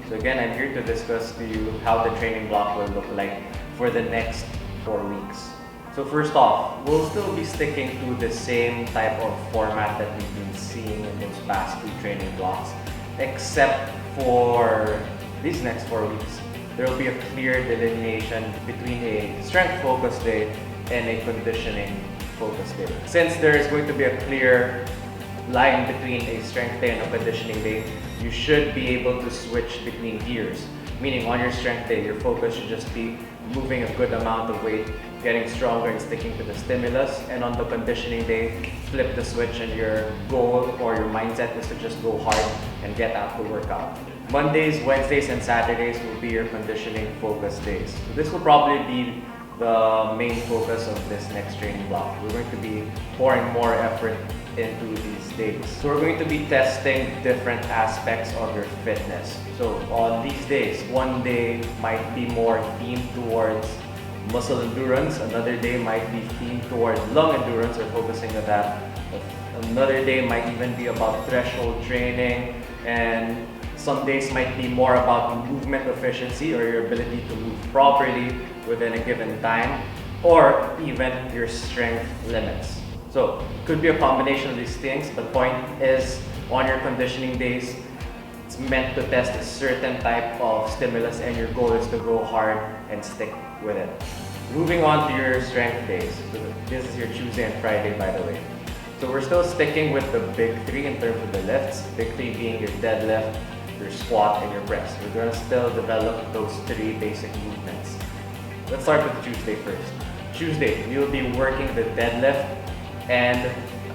So again, I'm here to discuss to you how the training block will look like for the next 4 weeks. So first off, we'll still be sticking to the same type of format that we've been seeing in those past 2 training blocks, except for these next 4 weeks. There will be a clear delineation between a strength focus day and a conditioning focus day. Since there is going to be a clear line between a strength day and a conditioning day, you should be able to switch between gears. Meaning on your strength day, your focus should just be moving a good amount of weight, getting stronger and sticking to the stimulus. And on the conditioning day, flip the switch and your goal or your mindset is to just go hard and get out the workout. Mondays, Wednesdays, and Saturdays will be your conditioning focus days. So this will probably be the main focus of this next training block. We're going to be pouring more effort into these days. So we're going to be testing different aspects of your fitness. So on these days, one day might be more themed towards muscle endurance, another day might be themed towards lung endurance or focusing on that. Another day might even be about threshold training, and some days might be more about movement efficiency or your ability to move properly within a given time, or even your strength limits. So it could be a combination of these things. The point is, on your conditioning days, it's meant to test a certain type of stimulus and your goal is to go hard and stick with it. Moving on to your strength days. So this is your Tuesday and Friday, by the way. So we're still sticking with the big 3 in terms of the lifts. Big 3 being your deadlift, your squat, and your press. We're going to still develop those 3 basic movements. Let's start with Tuesday first. Tuesday, you'll be working the deadlift and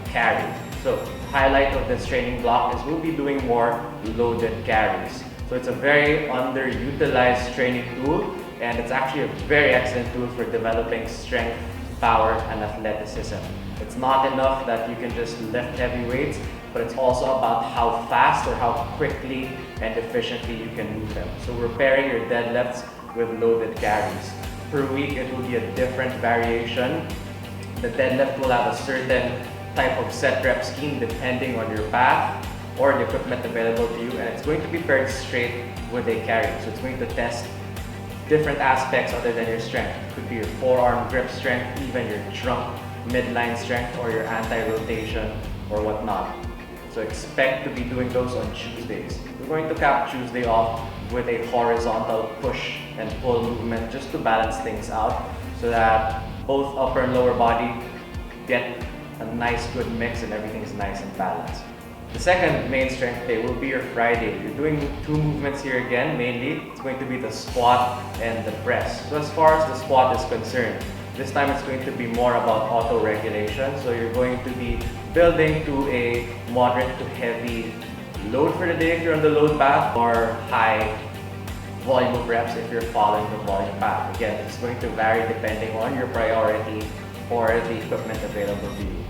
carry. So highlight of this training block is we'll be doing more loaded carries. So it's a very underutilized training tool, and it's actually a very excellent tool for developing strength, power, and athleticism. It's not enough that you can just lift heavy weights, but it's also about how fast or how quickly and efficiently you can move them. So we're pairing your deadlifts with loaded carries. Per week, it will be a different variation. The deadlift will have a certain type of set rep scheme depending on your path or the equipment available to you, and it's going to be paired straight with a carry. So it's going to test different aspects other than your strength. It could be your forearm grip strength, even your trunk midline strength, or your anti-rotation or whatnot. So expect to be doing those on Tuesdays. We're going to cap Tuesday off with a horizontal push and pull movement just to balance things out so that both upper and lower body get a nice good mix and everything is nice and balanced. The second main strength day will be your Friday. You're doing 2 movements here again, mainly. It's going to be the squat and the press. So as far as the squat is concerned, this time it's going to be more about auto-regulation. So you're going to be building to a moderate to heavy load for the day if you're on the load path, or high volume of reps if you're following the volume path. Again, it's going to vary depending on your priority or the equipment available to you.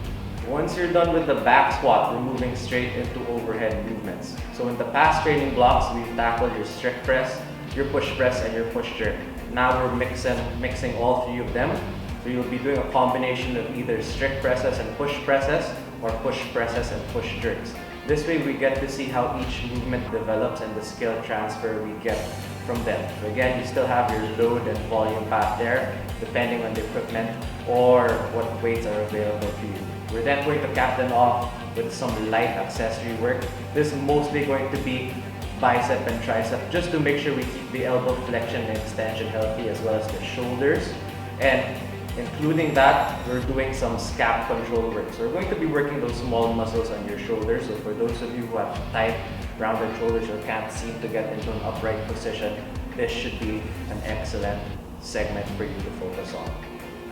Once you're done with the back squat, we're moving straight into overhead movements. So in the past training blocks, we've tackled your strict press, your push press, and your push jerk. Now we're mixing all 3 of them. So you'll be doing a combination of either strict presses and push presses, or push presses and push jerks. This way we get to see how each movement develops and the skill transfer we get from them. So again, you still have your load and volume path there, depending on the equipment or what weights are available to you. We're then going to cap them off with some light accessory work. This is mostly going to be bicep and tricep, just to make sure we keep the elbow flexion and extension healthy, as well as the shoulders. And including that, we're doing some scap control work. So we're going to be working those small muscles on your shoulders. So for those of you who have tight, rounded shoulders or can't seem to get into an upright position, this should be an excellent segment for you to focus on.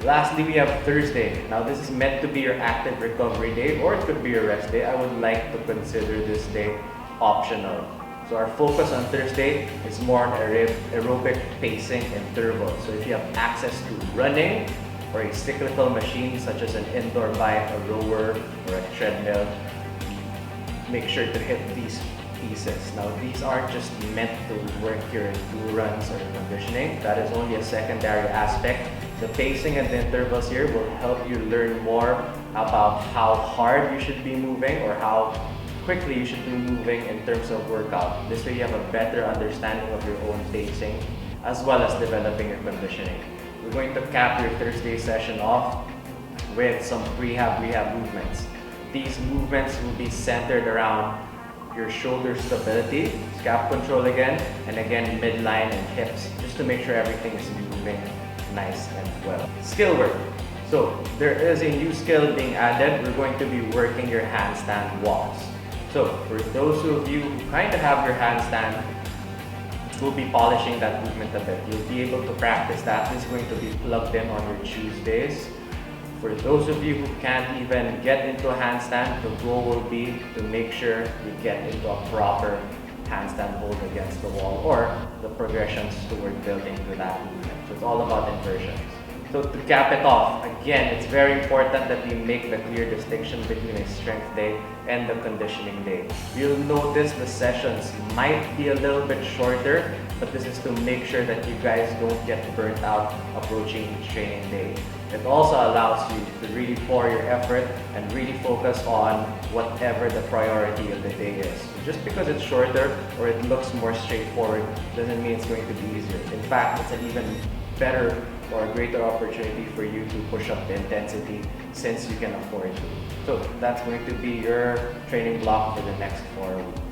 Lastly, we have Thursday. Now this is meant to be your active recovery day, or it could be your rest day. I would like to consider this day optional. So our focus on Thursday is more on aerobic pacing intervals. So if you have access to running or a cyclical machine such as an indoor bike, a rower, or a treadmill, make sure to hit these pieces. Now these aren't just meant to work your endurance or your conditioning. That is only a secondary aspect. The pacing and the intervals here will help you learn more about how hard you should be moving or how quickly you should be moving in terms of workout. This way you have a better understanding of your own pacing as well as developing your conditioning. We're going to cap your Thursday session off with some rehab movements. These movements will be centered around your shoulder stability, scap control again, and again midline and hips, just to make sure everything is moving nice and well. Skill work. So there is a new skill being added. We're going to be working your handstand walks. So for those of you who kind of have your handstand, we'll be polishing that movement a bit. You'll be able to practice that. This is going to be plugged in on your Tuesdays. For those of you who can't even get into a handstand, the goal will be to make sure you get into a proper handstand hold against the wall or the progressions toward building to that movement. So it's all about inversions. So to cap it off, again, it's very important that we make the clear distinction between a strength day and the conditioning day. You'll notice the sessions might be a little bit shorter, but this is to make sure that you guys don't get burnt out approaching each training day. It also allows you to really pour your effort and really focus on whatever the priority of the day is. Just because it's shorter or it looks more straightforward doesn't mean it's going to be easier. In fact, it's an even better or a greater opportunity for you to push up the intensity since you can afford to. So that's going to be your training block for the next 4 weeks.